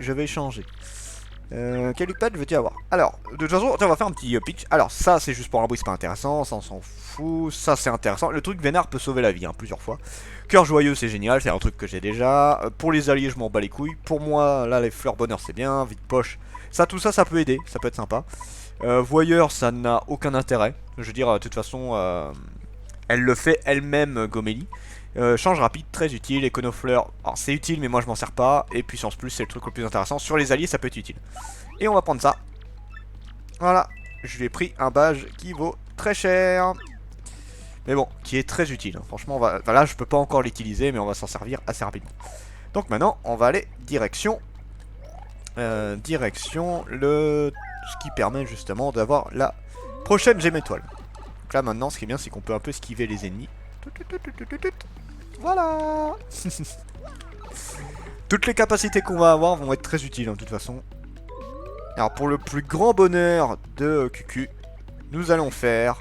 je vais changer. Quel pad veux-tu avoir? Alors, de toute façon, tiens, on va faire un petit pitch. Alors, ça, c'est juste pour un bruit, c'est pas intéressant. Ça, on s'en fout. Ça, c'est intéressant. Le truc vénard peut sauver la vie, hein, plusieurs fois. Cœur joyeux, c'est génial. C'est un truc que j'ai déjà. Pour les alliés, je m'en bats les couilles. Pour moi, là, les fleurs bonheur, c'est bien. Vide poche. Ça, tout ça, ça peut aider. Ça peut être sympa. Voyeur, ça n'a aucun intérêt. Je veux dire, de toute façon, elle le fait elle-même, Gomélie. Change rapide, très utile. Éconofleur, alors c'est utile, mais moi je m'en sers pas. Et puissance plus, c'est le truc le plus intéressant. Sur les alliés, ça peut être utile. Et on va prendre ça. Voilà, je lui ai pris un badge qui vaut très cher. Mais bon, qui est très utile. Hein. Franchement, là, je peux pas encore l'utiliser, mais on va s'en servir assez rapidement. Donc maintenant, on va aller direction. Direction ce qui permet justement d'avoir la prochaine gemme étoile. Donc là, maintenant, ce qui est bien, c'est qu'on peut un peu esquiver les ennemis. Voilà. Toutes les capacités qu'on va avoir vont être très utiles, hein, de toute façon. Alors, pour le plus grand bonheur de QQ, nous allons faire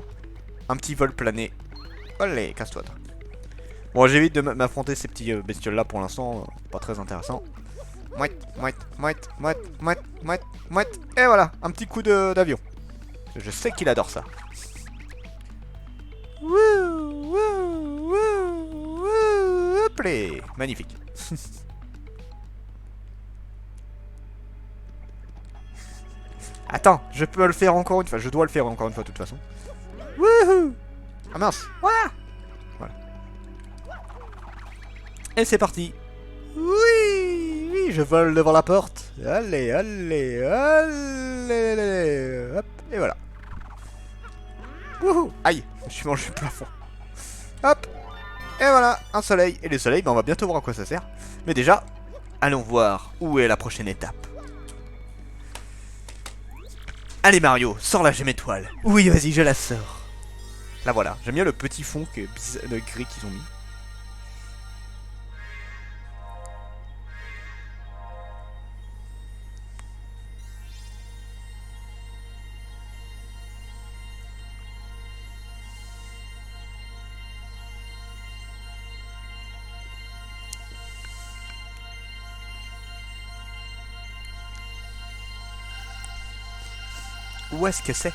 un petit vol plané. Allez, casse-toi. Bon, j'évite de m'affronter ces petits bestioles là pour l'instant, pas très intéressant. Mouette, mouette, mouette, mouette, mouette, mouette, mouette. Et voilà, un petit coup d'avion. Je sais qu'il adore ça. Wouh, wouh, wouh, wouh, hop les. Magnifique. Attends, je peux le faire encore une fois. Je dois le faire encore une fois de toute façon. Wouhou. Ah mince. Voilà. Et c'est parti. Oui, oui, je vole devant la porte. Allez, allez, allez, allez. Hop, et voilà. Wouhou. Aïe, je suis mangé le plafond. Hop. Et voilà, un soleil. Et le soleil, ben, on va bientôt voir à quoi ça sert. Mais déjà, allons voir où est la prochaine étape. Allez Mario, sors la gemme étoile. Oui, vas-y, je la sors. Là voilà, j'aime bien le petit fond de gris qu'ils ont mis. Où est-ce que c'est?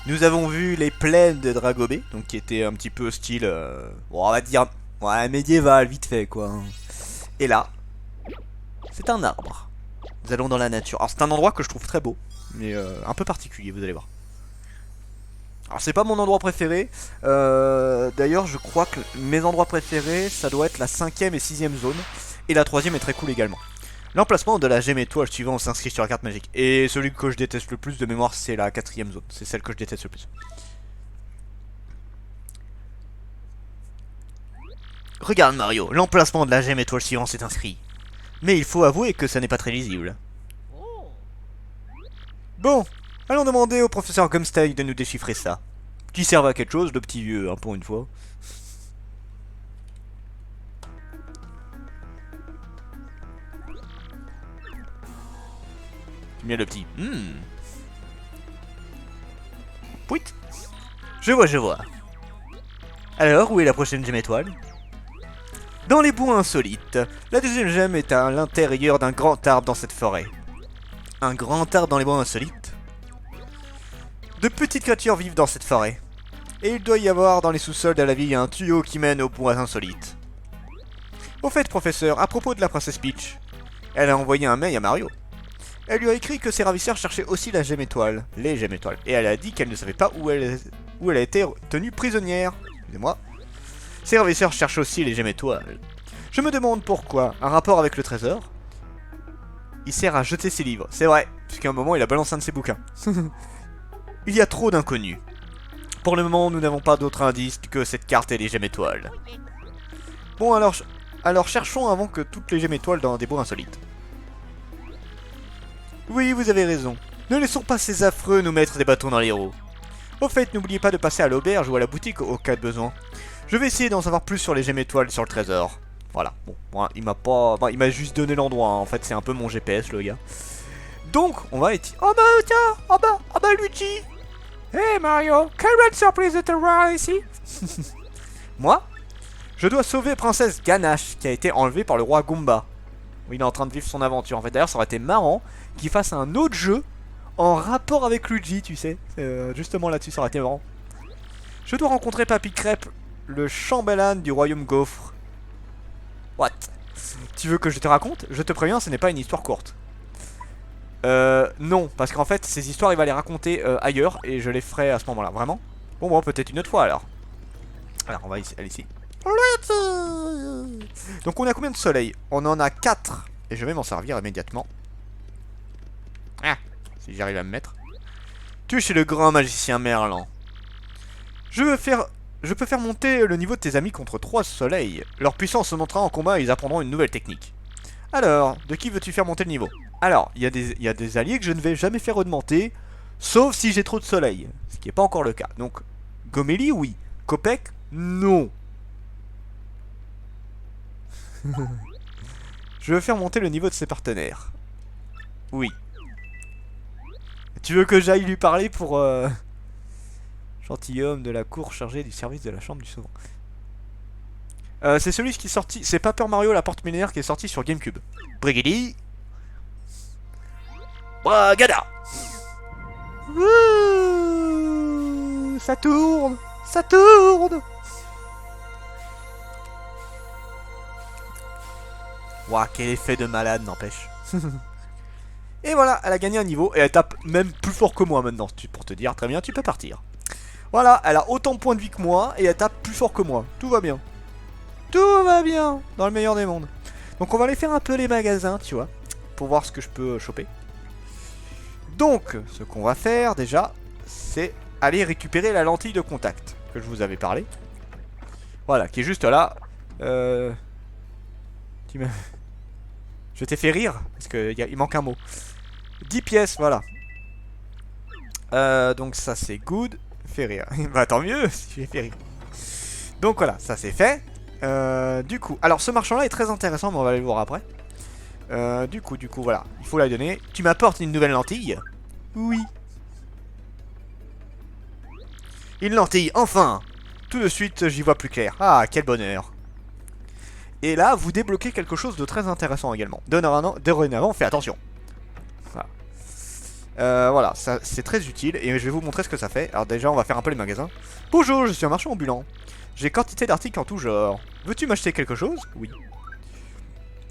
Nous avons vu les plaines de Dragobé, donc qui étaient un petit peu style, bon, on va dire, ouais, médiéval, vite fait quoi. Et là, c'est un arbre. Nous allons dans la nature. Alors c'est un endroit que je trouve très beau, mais un peu particulier, vous allez voir. Alors c'est pas mon endroit préféré. D'ailleurs, je crois que mes endroits préférés, ça doit être la 5ème et 6ème zone, et la 3ème est très cool également. L'emplacement de la gemme étoile suivant s'inscrit sur la carte magique. Et celui que je déteste le plus de mémoire, c'est la 4ème zone. C'est celle que je déteste le plus. Regarde Mario, l'emplacement de la gemme étoile suivant s'est inscrit. Mais il faut avouer que ça n'est pas très lisible. Bon, allons demander au professeur Gumstein de nous déchiffrer ça. Qui serve à quelque chose, le petit vieux, hein, pour une fois. Bien le petit. Pouit. Je vois, je vois. Alors, où est la prochaine gemme étoile? Dans les bois insolites. La deuxième gemme est à l'intérieur d'un grand arbre dans cette forêt. Un grand arbre dans les bois insolites? De petites créatures vivent dans cette forêt. Et il doit y avoir dans les sous-sols de la ville un tuyau qui mène aux bois insolites. Au fait, professeur, à propos de la princesse Peach, elle a envoyé un mail à Mario. Elle lui a écrit que ses ravisseurs cherchaient aussi la gemme étoile, les gemmes étoiles, et elle a dit qu'elle ne savait pas où elle a été tenue prisonnière. Excusez-moi. Ses ravisseurs cherchent aussi les gemmes étoiles. Je me demande pourquoi, un rapport avec le trésor? Il sert à jeter ses livres, c'est vrai, puisqu'à un moment il a balancé un de ses bouquins. Il y a trop d'inconnus. Pour le moment, nous n'avons pas d'autre indice que cette carte et les gemmes étoiles. Bon, alors cherchons avant que toutes les gemmes étoiles dans des bois insolites. Oui, vous avez raison. Ne laissons pas ces affreux nous mettre des bâtons dans les roues. Au fait, n'oubliez pas de passer à l'auberge ou à la boutique au cas de besoin. Je vais essayer d'en savoir plus sur les gemmes étoiles sur le trésor. Voilà, bon, moi, il m'a pas... Enfin, il m'a juste donné l'endroit, hein. En fait, c'est un peu mon GPS, le gars. Donc, on va être... Oh bah, tiens, oh bah, Luigi. Hey Mario, quelle belle surprise de te voir ici. Moi, je dois sauver Princesse Ganache, qui a été enlevée par le roi Goomba. Il est en train de vivre son aventure. En fait, d'ailleurs, ça aurait été marrant qu'il fasse un autre jeu en rapport avec Luigi, tu sais. Justement là-dessus, ça aurait été marrant. Je dois rencontrer Papy Crêpe, le chambellan du royaume Gaufre. What? Tu veux que je te raconte? Je te préviens, ce n'est pas une histoire courte. Non, parce qu'en fait, ces histoires, il va les raconter ailleurs et je les ferai à ce moment-là. Vraiment? Bon, peut-être une autre fois alors. Alors, on va aller ici. Donc, on a combien de soleils? On en a 4. Et je vais m'en servir immédiatement. Ah, si j'arrive à me mettre. Tu es chez le grand magicien Merlan. Je peux faire monter le niveau de tes amis contre 3 soleils. Leur puissance se montrera en combat et ils apprendront une nouvelle technique. Alors, de qui veux-tu faire monter le niveau? Alors, il y a des alliés que je ne vais jamais faire augmenter, sauf si j'ai trop de soleil. Ce qui n'est pas encore le cas. Donc, Gomélie, oui. Kopek, non. Je veux faire monter le niveau de ses partenaires. Oui. Tu veux que j'aille lui parler pour... Gentilhomme de la cour chargé du service de la chambre du sauvant. C'est celui qui est sorti... C'est Paper Mario la porte millénaire qui est sorti sur Gamecube. Brigidi. Bragada. Ça tourne. Ça tourne. Ouah, quel effet de malade, n'empêche. Et voilà, elle a gagné un niveau et elle tape même plus fort que moi maintenant, pour te dire. Très bien, tu peux partir. Voilà, elle a autant de points de vie que moi et elle tape plus fort que moi. Tout va bien. Tout va bien, dans le meilleur des mondes. Donc on va aller faire un peu les magasins, tu vois, pour voir ce que je peux choper. Donc, ce qu'on va faire déjà, c'est aller récupérer la lentille de contact que je vous avais parlé. Voilà, qui est juste là. Je t'ai fait rire, parce qu'il manque un mot. 10 pièces, voilà. Donc ça c'est good. Fait rire. Bah tant mieux si j'ai fait rire. Donc voilà, ça c'est fait. Du coup, alors ce marchand là est très intéressant, mais on va aller le voir après. Du coup, voilà, il faut la donner. Tu m'apportes une nouvelle lentille? Oui. Une lentille, enfin. Tout de suite, j'y vois plus clair. Ah, quel bonheur. Et là, vous débloquez quelque chose de très intéressant également. Dorénavant, fais attention. Voilà, ça c'est très utile et je vais vous montrer ce que ça fait. Alors déjà, on va faire un peu les magasins. Bonjour, je suis un marchand ambulant. J'ai quantité d'articles en tout genre. Veux-tu m'acheter quelque chose? Oui.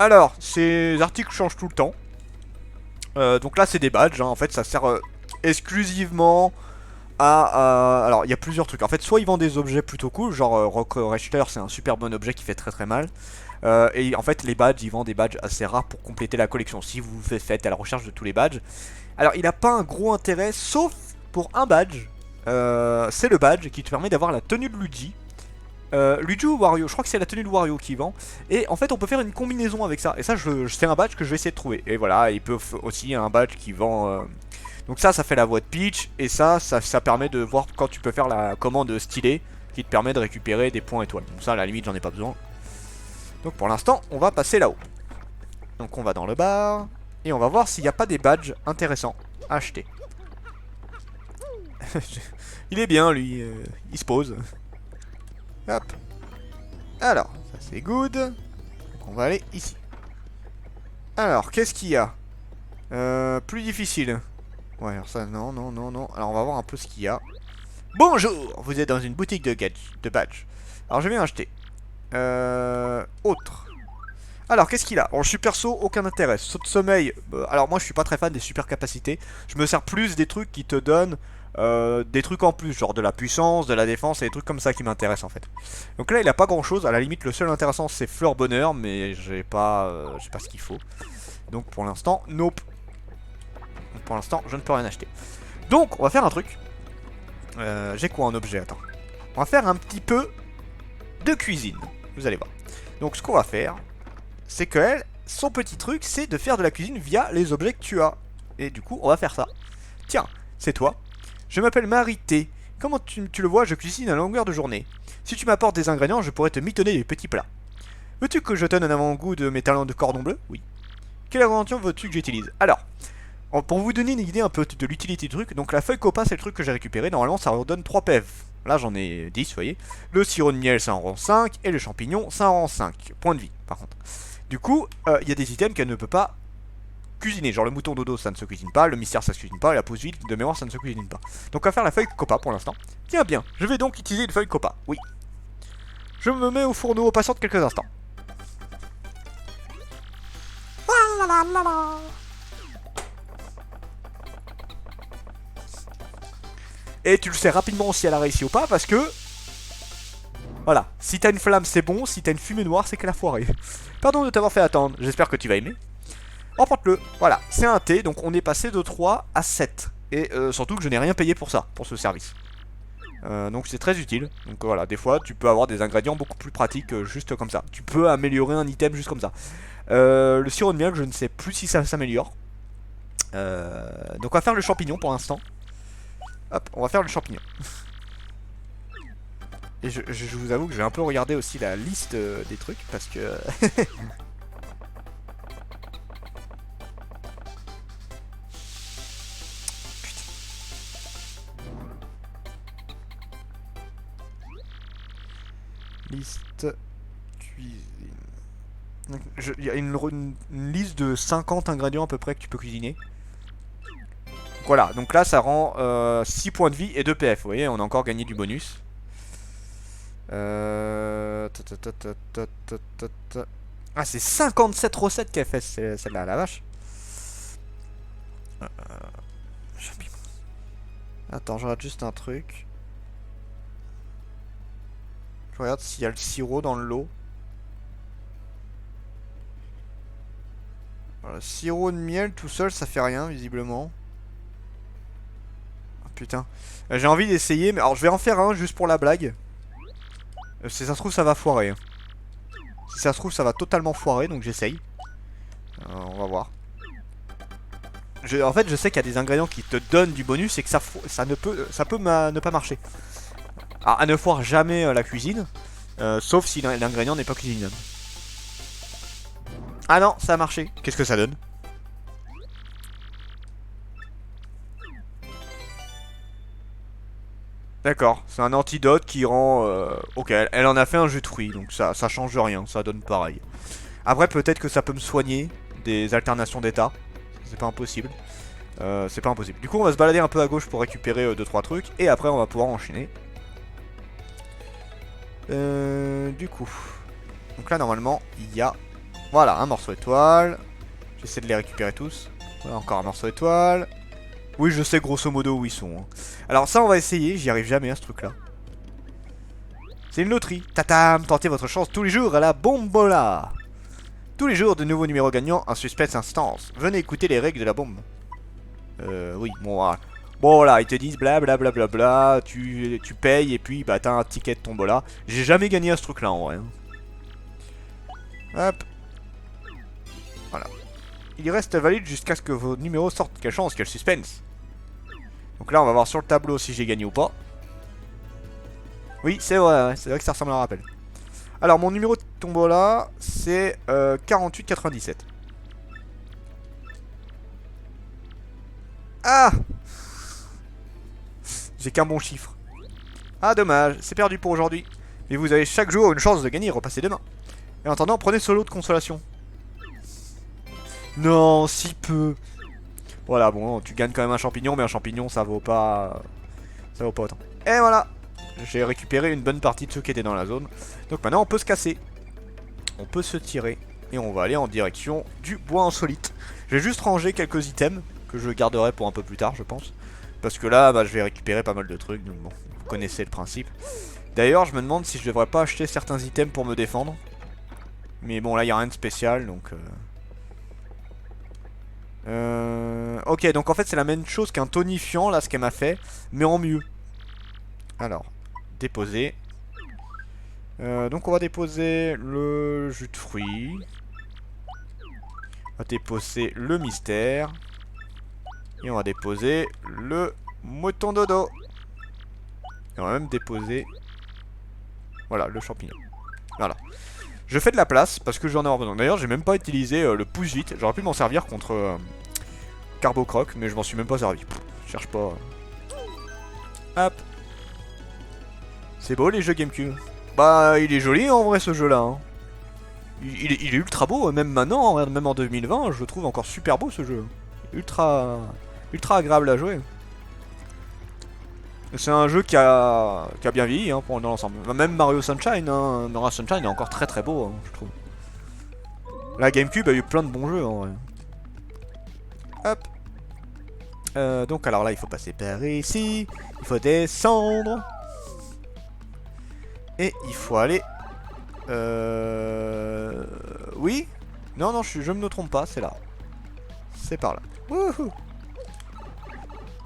Alors, ces articles changent tout le temps. Donc là, c'est des badges. Hein. En fait, ça sert exclusivement à... alors, il y a plusieurs trucs. En fait, soit ils vendent des objets plutôt cool, genre Rock Rechter, c'est un super bon objet qui fait très très mal. Et en fait, les badges, ils vendent des badges assez rares pour compléter la collection. Si vous faites à la recherche de tous les badges. Alors, il n'a pas un gros intérêt, sauf pour un badge. C'est le badge qui te permet d'avoir la tenue de Luigi. Luigi ou Wario, je crois que c'est la tenue de Wario qui vend. Et en fait, on peut faire une combinaison avec ça. Et ça, c'est un badge que je vais essayer de trouver. Et voilà, il peut aussi un badge qui vend... Donc ça fait la voix de Peach. Et ça permet de voir quand tu peux faire la commande stylée qui te permet de récupérer des points étoiles. Donc ça, à la limite, j'en ai pas besoin. Donc pour l'instant, on va passer là-haut. Donc on va dans le bar. Et on va voir s'il n'y a pas des badges intéressants à acheter. Il est bien, lui. Il se pose. Hop. Alors, ça c'est good. Donc on va aller ici. Alors, qu'est-ce qu'il y a? Plus difficile. Ouais, alors ça, non. Alors on va voir un peu ce qu'il y a. Bonjour, vous êtes dans une boutique de badges. Alors je vais acheter. Autre. Alors qu'est-ce qu'il a? En super saut, aucun intérêt. Saut de sommeil, alors moi je suis pas très fan des super capacités. Je me sers plus des trucs qui te donnent des trucs en plus, genre de la puissance, de la défense et des trucs comme ça qui m'intéressent en fait. Donc là il a pas grand chose, à la limite le seul intéressant c'est fleur bonheur, mais j'ai pas ce qu'il faut. Donc pour l'instant, nope. Pour l'instant je ne peux rien acheter. Donc on va faire un truc. J'ai quoi en objet? Attends. On va faire un petit peu de cuisine. Vous allez voir. Donc ce qu'on va faire, c'est que elle, son petit truc, c'est de faire de la cuisine via les objets que tu as. Et du coup, on va faire ça. Tiens, c'est toi. Je m'appelle Marité. Comment tu le vois, je cuisine à longueur de journée. Si tu m'apportes des ingrédients, je pourrais te mitonner des petits plats. Veux-tu que je te donne un avant-goût de mes talents de cordon bleu? Oui. Quelle ingrédient veux-tu que j'utilise? Alors, pour vous donner une idée un peu de l'utilité du truc, donc la feuille copa, c'est le truc que j'ai récupéré. Normalement, ça redonne 3 PF. Là, j'en ai 10, vous voyez. Le sirop de miel, ça en rend 5. Et le champignon, ça en rend 5. Point de vie, par contre. Du coup, il y a des items qu'elle ne peut pas cuisiner. Genre le mouton dodo, ça ne se cuisine pas, le mystère, ça se cuisine pas, et la pause vide de mémoire, ça ne se cuisine pas. Donc on va faire la feuille copa pour l'instant. Tiens bien, je vais donc utiliser une feuille copa. Oui. Je me mets au fourneau, patiente quelques instants. Et tu le sais rapidement si elle a réussi ou pas, parce que... Voilà, si t'as une flamme c'est bon, si t'as une fumée noire c'est qu'elle a foiré. Pardon de t'avoir fait attendre, j'espère que tu vas aimer. Emporte-le, voilà, c'est un thé, donc on est passé de 3 à 7. Et surtout que je n'ai rien payé pour ça, pour ce service. Donc c'est très utile. Donc voilà, des fois tu peux avoir des ingrédients beaucoup plus pratiques juste comme ça. Tu peux améliorer un item juste comme ça. Le sirop de miel, je ne sais plus si ça s'améliore. Donc on va faire le champignon pour l'instant. Hop, on va faire le champignon. Et je vous avoue que je vais un peu regarder aussi la liste des trucs parce que... Liste cuisine. Il y a une liste de 50 ingrédients à peu près que tu peux cuisiner. Donc voilà, donc là ça rend 6 points de vie et 2 PF. Vous voyez, on a encore gagné du bonus. Ah, c'est 57 recettes qu'elle fait celle-là, la vache. Attends, je regarde juste un truc. Je regarde s'il y a le sirop dans le lot. Voilà, sirop de miel tout seul, ça fait rien, visiblement. Oh, putain. J'ai envie d'essayer, mais alors je vais en faire un juste pour la blague. Si ça se trouve, ça va foirer. Hein. Si ça se trouve, ça va totalement foirer, donc j'essaye. On va voir. En fait, je sais qu'il y a des ingrédients qui te donnent du bonus et que ça peut ne pas marcher. Alors, elle ne foire jamais la cuisine, sauf si l'ingrédient n'est pas cuisinable. Ah non, ça a marché. Qu'est-ce que ça donne? D'accord, c'est un antidote qui rend... Ok, elle en a fait un jus de fruits, donc ça change rien, ça donne pareil. Après, peut-être que ça peut me soigner des alternations d'état. C'est pas impossible. C'est pas impossible. Du coup, on va se balader un peu à gauche pour récupérer 2-3 trucs, et après, on va pouvoir enchaîner. Du coup... Donc là, normalement, il y a... Voilà, un morceau étoile. J'essaie de les récupérer tous. Voilà, encore un morceau étoile. Oui, je sais grosso modo où ils sont. Hein. Alors ça, on va essayer. J'y arrive jamais à ce truc-là. C'est une loterie. Tatam, tentez votre chance tous les jours à la bombola. Tous les jours, de nouveaux numéros gagnants, un suspense instance. Venez écouter les règles de la bombe. Oui, bon, voilà. Bon, là, ils te disent blablabla, bla, bla, bla, tu payes et puis bah t'as un ticket de tombola. J'ai jamais gagné à ce truc-là en vrai. Hein. Hop. Voilà. Il reste valide jusqu'à ce que vos numéros sortent. Quelle chance, quel suspense. Donc là, on va voir sur le tableau si j'ai gagné ou pas. Oui, c'est vrai, ouais, c'est vrai que ça ressemble à un rappel. Alors, mon numéro de tombola, c'est 48,97. Ah! J'ai qu'un bon chiffre. Ah, dommage, c'est perdu pour aujourd'hui. Mais vous avez chaque jour une chance de gagner, repassez demain. Et en attendant, prenez ce lot de consolation. Non, si peu. Voilà, bon, tu gagnes quand même un champignon, mais un champignon, ça vaut pas... Ça vaut pas autant. Et voilà. J'ai récupéré une bonne partie de ceux qui étaient dans la zone. Donc maintenant, on peut se casser. On peut se tirer. Et on va aller en direction du bois insolite. Je vais juste ranger quelques items que je garderai pour un peu plus tard, je pense. Parce que là, bah, je vais récupérer pas mal de trucs. Donc bon, vous connaissez le principe. D'ailleurs, je me demande si je devrais pas acheter certains items pour me défendre. Mais bon, là, il n'y a rien de spécial, donc... Ok, donc en fait c'est la même chose qu'un tonifiant là ce qu'elle m'a fait, mais en mieux. Alors, déposer. Donc on va déposer le jus de fruits. On va déposer le mystère. Et on va déposer le mouton dodo. Et on va même déposer... Voilà, le champignon. Voilà. Je fais de la place parce que j'en ai besoin. D'ailleurs, j'ai même pas utilisé le pouce vite. J'aurais pu m'en servir contre Carbocroc, mais je m'en suis même pas servi. Pff, je cherche pas. Hop. C'est beau les jeux GameCube. Bah, il est joli en vrai ce jeu-là. Hein. Il est ultra beau, même maintenant, regarde, même en 2020, je le trouve encore super beau ce jeu. Ultra agréable à jouer. C'est un jeu qui a bien vieilli hein, dans l'ensemble. Même Mario Sunshine, hein, Mario Sunshine est encore très beau, hein, je trouve. La GameCube a eu plein de bons jeux en vrai. Hop. Donc alors là, il faut passer par ici. Il faut descendre. Et il faut aller... Oui. Non, je me trompe pas, c'est là. C'est par là. Wouhou.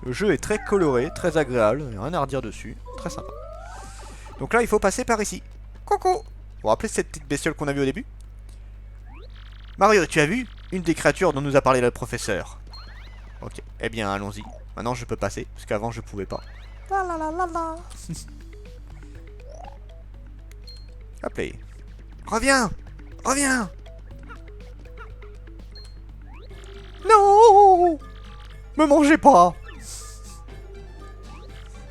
Le jeu est très coloré, très agréable, il n'y a rien à redire dessus, très sympa. Donc là, il faut passer par ici. Coucou. Vous vous rappelez cette petite bestiole qu'on a vue au début? Mario, tu as vu? Une des créatures dont nous a parlé le professeur. Ok, eh bien, allons-y. Maintenant, je peux passer, parce qu'avant, je pouvais pas. La la la la la. Hop là. Reviens! Reviens! Non! Me mangez pas!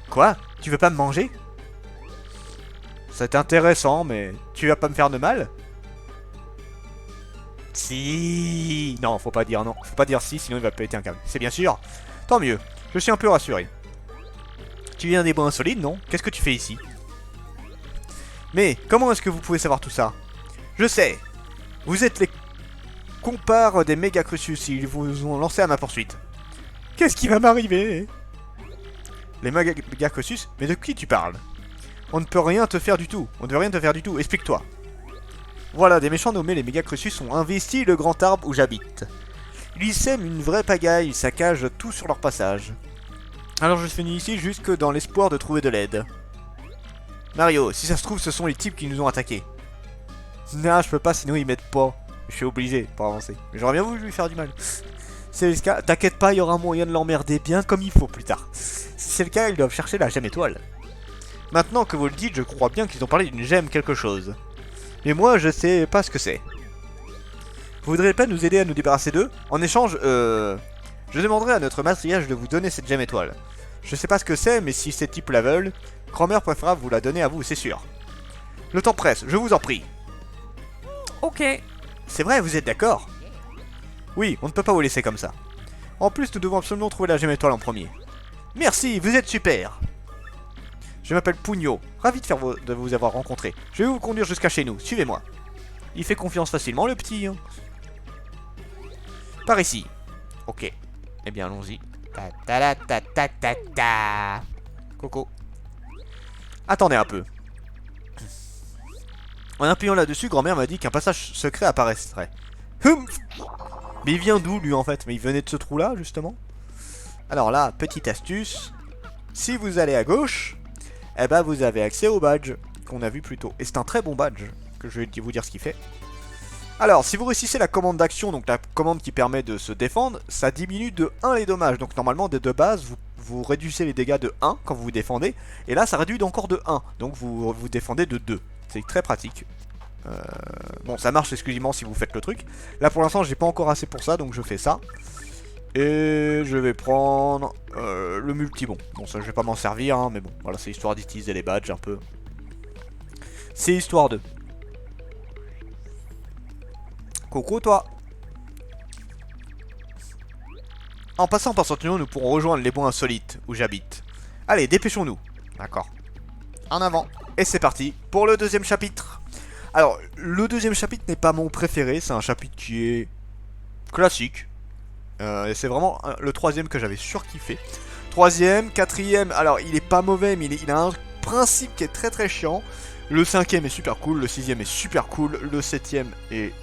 Quoi? Tu veux pas me manger? C'est intéressant, mais tu vas pas me faire de mal? Si. Non, faut pas dire non. Faut pas dire si, sinon il va péter un câble. C'est bien sûr. Tant mieux. Je suis un peu rassuré. Tu viens des bois insolites, non? Qu'est-ce que tu fais ici? Mais comment est-ce que vous pouvez savoir tout ça? Je sais. Vous êtes les compars des Mega Crucius. Ils vous ont lancé à ma poursuite. Qu'est-ce qui va m'arriver? Les Mega Crucius? Mais de qui tu parles? On ne peut rien te faire du tout. On ne veut rien te faire du tout. Explique-toi. Voilà, des méchants nommés les Mega Crucius ont investi le grand arbre où j'habite. Ils y sèment une vraie pagaille, ils saccagent tout sur leur passage. Alors je suis venu ici jusque dans l'espoir de trouver de l'aide. Mario, si ça se trouve, ce sont les types qui nous ont attaqués. Non, je peux pas, sinon ils m'aident pas. Je suis obligé pour avancer. Mais j'aurais bien voulu lui faire du mal. Si c'est le cas, t'inquiète pas, il y aura moyen de l'emmerder bien comme il faut plus tard. Si c'est le cas, ils doivent chercher la gemme étoile. Maintenant que vous le dites, je crois bien qu'ils ont parlé d'une gemme quelque chose. Mais moi, je sais pas ce que c'est. Vous voudriez pas nous aider à nous débarrasser d'eux? En échange, je demanderai à notre matriarche de vous donner cette gemme étoile. Je sais pas ce que c'est, mais si ces types la veulent, grand-mère préférera vous la donner à vous, c'est sûr. Le temps presse, je vous en prie. Ok. C'est vrai, vous êtes d'accord? Oui, on ne peut pas vous laisser comme ça. En plus, nous devons absolument trouver la gemme étoile en premier. Merci, vous êtes super. Je m'appelle Pugno, ravi de vous avoir rencontré. Je vais vous conduire jusqu'à chez nous, suivez-moi. Il fait confiance facilement, le petit. Hein. Par ici. Ok. Eh bien, allons-y. Ta ta ta ta ta ta. Coco. Attendez un peu. En appuyant là-dessus, grand-mère m'a dit qu'un passage secret apparaîtrait. Mais il vient d'où, lui, en fait? Mais il venait de ce trou-là, justement. Alors là, petite astuce. Si vous allez à gauche, eh ben, vous avez accès au badge qu'on a vu plus tôt. Et c'est un très bon badge, que je vais vous dire ce qu'il fait. Alors, si vous réussissez la commande d'action, donc la commande qui permet de se défendre, ça diminue de 1 les dommages. Donc normalement, de base, vous réduisez les dégâts de 1 quand vous vous défendez. Et là, ça réduit encore de 1. Donc vous vous défendez de 2. C'est très pratique. Bon, ça marche exclusivement si vous faites le truc. Là, pour l'instant, j'ai pas encore assez pour ça, donc je fais ça. Et je vais prendre le multibon. Bon, ça, je vais pas m'en servir, hein, mais bon, voilà, c'est histoire d'utiliser les badges un peu. C'est histoire de... Coucou, toi. En passant par ce tunnel, nous pourrons rejoindre les bois insolites où j'habite. Allez, dépêchons-nous. D'accord. En avant. Et c'est parti pour le deuxième chapitre. Alors, le deuxième chapitre n'est pas mon préféré. C'est un chapitre qui est classique. Et c'est vraiment le troisième que j'avais surkiffé. Troisième, quatrième, alors il est pas mauvais, mais il a un principe qui est très très chiant. Le cinquième est super cool, le sixième est super cool, le septième est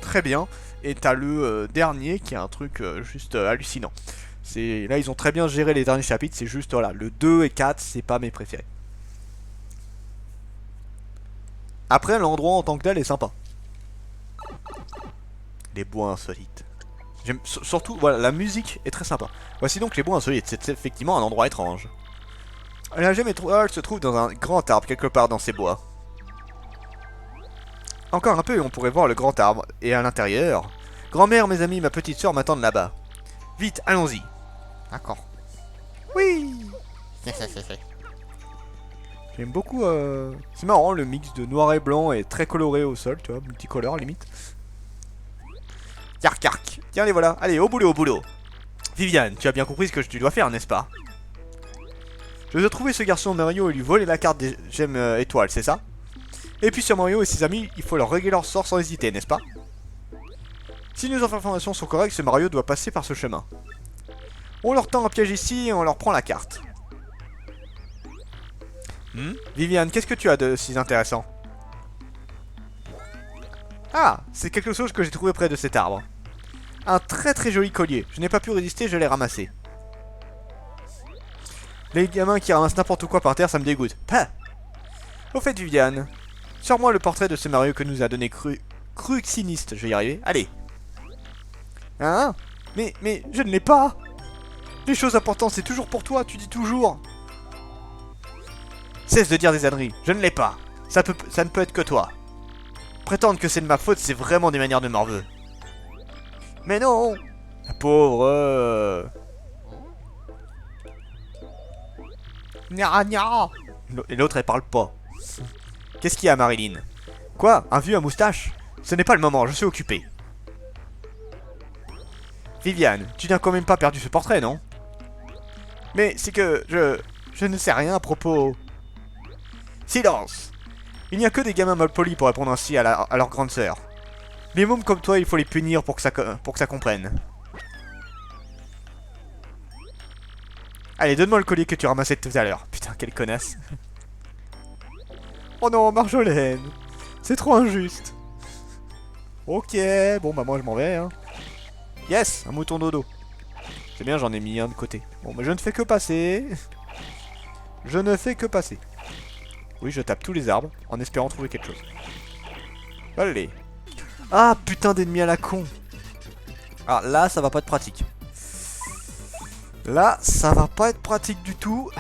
très bien. Et t'as le dernier qui est un truc juste hallucinant. Là ils ont très bien géré les derniers chapitres, c'est juste voilà, le 2 et 4 c'est pas mes préférés. Après l'endroit en tant que tel est sympa. Les bois insolites. Surtout, voilà, la musique est très sympa. Voici donc les bois insolites, c'est effectivement un endroit étrange. La gemme étoile se trouve dans un grand arbre quelque part dans ces bois. Encore un peu et on pourrait voir le grand arbre. Et à l'intérieur... Grand-mère, mes amis, ma petite soeur m'attendent là-bas. Vite, allons-y. D'accord. Oui. J'aime beaucoup... C'est marrant, le mix de noir et blanc est très coloré au sol, tu vois, multicolore limite. Yark yark. Tiens, les voilà. Allez, au boulot, au boulot. Viviane, tu as bien compris ce que tu dois faire, n'est-ce pas? Je dois trouver ce garçon Mario et lui voler la carte des gemmes étoiles, c'est ça? Et puis sur Mario et ses amis, il faut leur régler leur sort sans hésiter, n'est-ce pas? Si nos informations sont correctes, ce Mario doit passer par ce chemin. On leur tend un piège ici et on leur prend la carte. Viviane, qu'est-ce que tu as de si intéressant? Ah, c'est quelque chose que j'ai trouvé près de cet arbre. Un très très joli collier. Je n'ai pas pu résister, je l'ai ramassé. Les gamins qui ramassent n'importe quoi par terre, ça me dégoûte. Pah. Au fait, Viviane, sors-moi le portrait de ce Mario que nous a donné Cruxiniste. Je vais y arriver. Allez. Hein? Mais je ne l'ai pas. Les choses importantes, c'est toujours pour toi, tu dis toujours. Cesse de dire des âneries, je ne l'ai pas. Ça ne peut être que toi. Prétendre que c'est de ma faute, c'est vraiment des manières de morveux. Mais non. La pauvre... Nya nya. Et l'autre, elle parle pas. Qu'est-ce qu'il y a, Marilyn? Quoi? Un vieux à moustache? Ce n'est pas le moment, je suis occupé. Viviane, tu n'as quand même pas perdu ce portrait, non? Mais c'est que je ne sais rien à propos... Silence! Il n'y a que des gamins malpolis pour répondre ainsi à leur grande sœur. Les mômes comme toi, il faut les punir pour que ça comprenne. Allez, donne-moi le collier que tu ramassais tout à l'heure. Putain, quelle connasse. Oh non, Marjolaine. C'est trop injuste. Ok, bon bah moi je m'en vais. Hein. Yes, un mouton dodo. C'est bien, j'en ai mis un de côté. Bon, bah je ne fais que passer. Je ne fais que passer. Oui, je tape tous les arbres en espérant trouver quelque chose. Allez. Ah, putain d'ennemi à la con. Ah, là, ça va pas être pratique. Là, ça va pas être pratique du tout.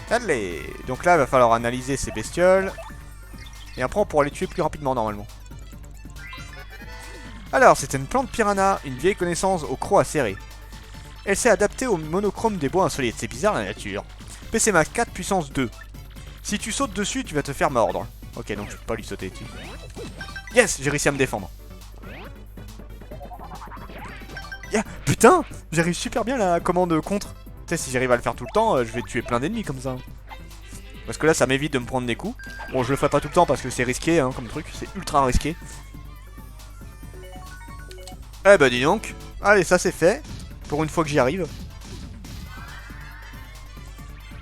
Allez. Donc là, il va falloir analyser ces bestioles. Et après, on pourra les tuer plus rapidement, normalement. Alors, c'est une plante piranha, une vieille connaissance au croc acéré. Elle s'est adaptée au monochrome des bois insolites. C'est bizarre, la nature. PC Max 4 puissance 2. Si tu sautes dessus, tu vas te faire mordre. Ok, donc je peux pas lui sauter dessus. Yes, j'ai réussi à me défendre. Yeah, putain, j'arrive super bien la commande contre. Tu sais, si j'arrive à le faire tout le temps, je vais tuer plein d'ennemis comme ça. Parce que là, ça m'évite de me prendre des coups. Bon, je le ferai pas tout le temps parce que c'est risqué, hein, comme truc. C'est ultra risqué. Eh bah dis donc. Allez, ça c'est fait. Pour une fois que j'y arrive.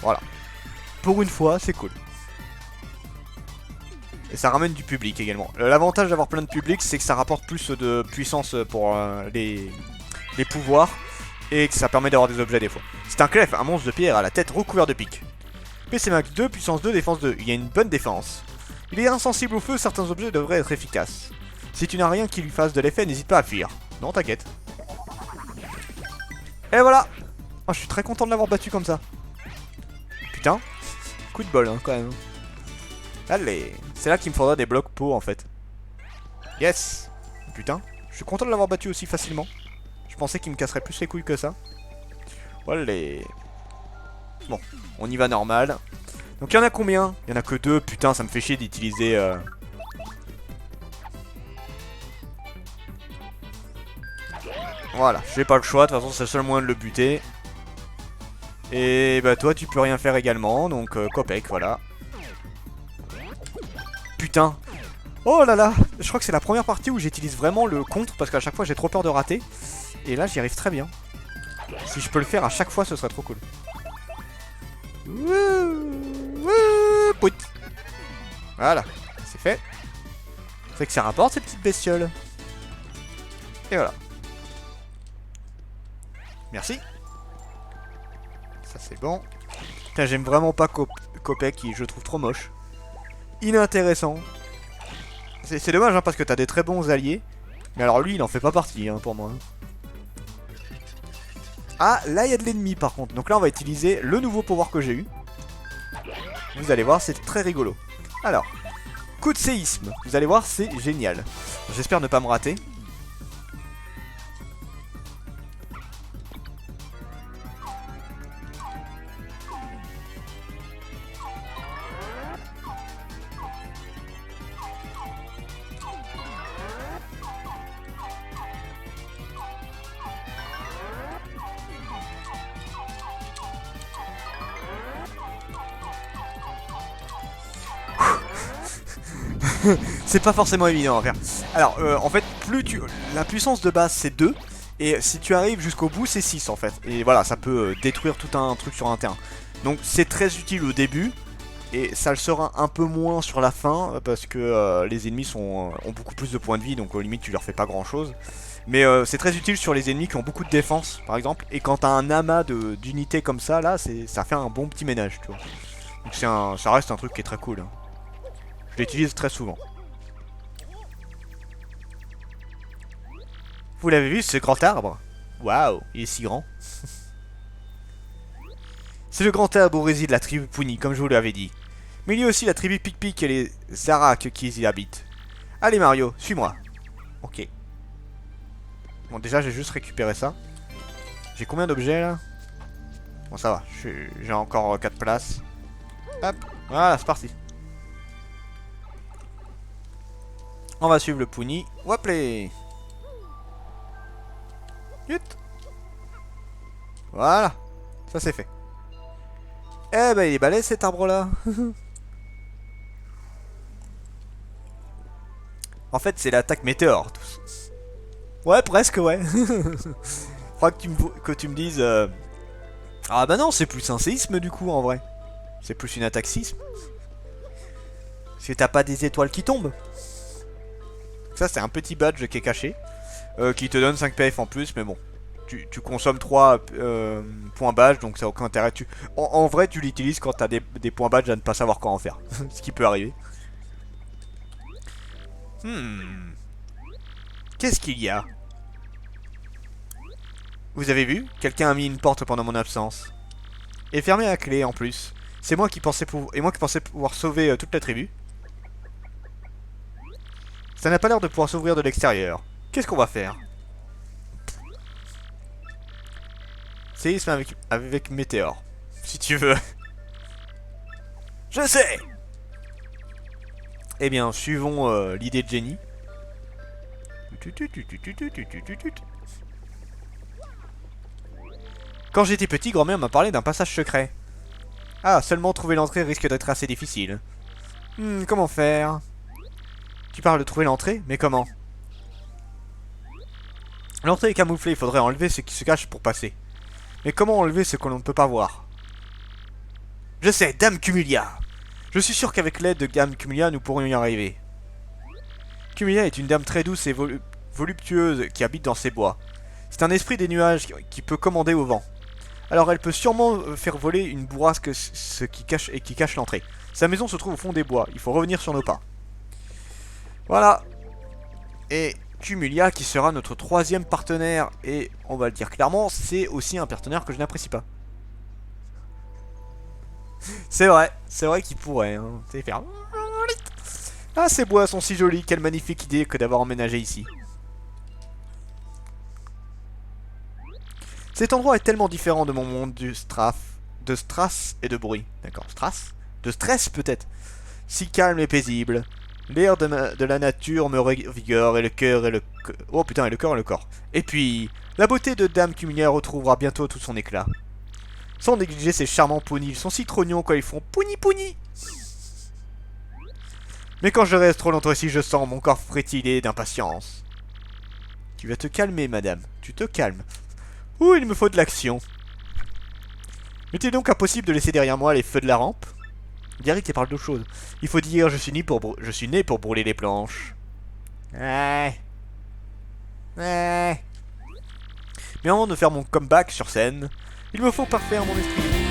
Voilà. Pour une fois, c'est cool. Et ça ramène du public également. L'avantage d'avoir plein de public, c'est que ça rapporte plus de puissance pour les pouvoirs. Et que ça permet d'avoir des objets des fois. C'est un clef, un monstre de pierre à la tête recouvert de pics. PC Max 2, puissance 2, défense 2. Il y a une bonne défense. Il est insensible au feu, certains objets devraient être efficaces. Si tu n'as rien qui lui fasse de l'effet, n'hésite pas à fuir. Non, t'inquiète. Et voilà. Oh, je suis très content de l'avoir battu comme ça. Putain. Coup de bol, hein, quand même. Allez. C'est là qu'il me faudra des blocs peau, en fait. Yes. Putain. Je suis content de l'avoir battu aussi facilement. Je pensais qu'il me casserait plus les couilles que ça. Allez. Bon, on y va normal. Donc il y en a combien? Il y en a que 2, putain, ça me fait chier d'utiliser... Voilà, j'ai pas le choix, de toute façon c'est le seul moyen de le buter. Et bah toi tu peux rien faire également, donc Copec, voilà. Putain. Oh là là, je crois que c'est la première partie où j'utilise vraiment le contre, parce qu'à chaque fois j'ai trop peur de rater. Et là j'y arrive très bien. Si je peux le faire à chaque fois, ce serait trop cool. Voilà, c'est fait. C'est que ça rapporte ces petites bestioles. Et voilà. Merci. Ça c'est bon. Putain, j'aime vraiment pas Copec, je le trouve trop moche. Inintéressant. C'est dommage hein, parce que t'as des très bons alliés. Mais alors lui, il en fait pas partie hein, pour moi. Ah, là il y a de l'ennemi par contre. Donc là on va utiliser le nouveau pouvoir que j'ai eu. Vous allez voir, c'est très rigolo. Alors, coup de séisme. Vous allez voir, c'est génial. J'espère ne pas me rater. C'est pas forcément évident à faire. Alors, en fait, la puissance de base c'est 2. Et si tu arrives jusqu'au bout, c'est 6 en fait. Et voilà, ça peut détruire tout un truc sur un terrain. Donc c'est très utile au début. Et ça le sera un peu moins sur la fin. Parce que les ennemis ont beaucoup plus de points de vie. Donc au limite, tu leur fais pas grand chose. Mais c'est très utile sur les ennemis qui ont beaucoup de défense, par exemple. Et quand t'as un amas d'unités comme ça, là, ça fait un bon petit ménage, tu vois. Donc ça reste un truc qui est très cool. Hein. Je l'utilise très souvent. Vous l'avez vu, ce grand arbre? Waouh, il est si grand. C'est le grand arbre où réside la tribu Puni, comme je vous l'avais dit. Mais il y a aussi la tribu Pic-Pic et les Zarak qui y habitent. Allez Mario, suis-moi. Ok. Bon, déjà, j'ai juste récupéré ça. J'ai combien d'objets, là? Bon, ça va, j'ai encore 4 places. Hop, voilà, c'est parti. On va suivre le Puni. Hop les. Voilà, ça c'est fait. Eh ben il est balèze cet arbre là. En fait c'est l'attaque météore. Ouais presque ouais. Faudra que tu me dises... Ah bah non c'est plus un séisme du coup en vrai. C'est plus une attaque sisme. Parce que t'as pas des étoiles qui tombent. Ça c'est un petit badge qui est caché. Qui te donne 5 PF en plus mais bon. Tu consommes 3 points badge, donc ça n'a aucun intérêt. En vrai, tu l'utilises quand tu as des points badge à ne pas savoir quoi en faire. Ce qui peut arriver. Qu'est-ce qu'il y a? Vous avez vu? Quelqu'un a mis une porte pendant mon absence. Et fermée à clé en plus. C'est moi qui pensais pouvoir sauver toute la tribu. Ça n'a pas l'air de pouvoir s'ouvrir de l'extérieur. Qu'est-ce qu'on va faire? Séisme avec météore. Si tu veux. Je sais. Eh bien, suivons l'idée de Jenny. Quand j'étais petit, grand-mère m'a parlé d'un passage secret. Ah, seulement trouver l'entrée risque d'être assez difficile. Comment faire? Tu parles de trouver l'entrée, mais comment? L'entrée est camouflée, il faudrait enlever ce qui se cache pour passer. Mais comment enlever ce que l'on ne peut pas voir? Je sais, Dame Cumulia. Je suis sûr qu'avec l'aide de Dame Cumulia, nous pourrions y arriver. Cumulia est une dame très douce et voluptueuse qui habite dans ces bois. C'est un esprit des nuages qui peut commander au vent. Alors elle peut sûrement faire voler une bourrasque qui cache l'entrée. Sa maison se trouve au fond des bois, il faut revenir sur nos pas. Voilà. Et Cumulia qui sera notre 3e partenaire. Et on va le dire clairement, c'est aussi un partenaire que je n'apprécie pas. C'est vrai qu'il pourrait. Hein. Faire... Ah, ces bois sont si jolis, quelle magnifique idée que d'avoir emménagé ici. Cet endroit est tellement différent de mon monde de strass et de bruit. D'accord, strass? De stress peut-être. Si calme et paisible. L'air de la nature me revigore et le cœur et le... Oh putain, et le cœur et le corps. Et puis, la beauté de Dame Cumulia retrouvera bientôt tout son éclat. Sans négliger ces charmants ponis, ils sont si trognons quand ils font pouni pouni. Mais quand je reste trop longtemps ici, je sens mon corps frétiller d'impatience. Tu vas te calmer, madame. Tu te calmes. Ouh, il me faut de l'action. Mais il est donc impossible de laisser derrière moi les feux de la rampe. Garrick parle d'autre chose. Il faut dire, je suis né pour brûler les planches. Ouais. Ouais. Mais avant de faire mon comeback sur scène, il me faut parfaire mon esprit.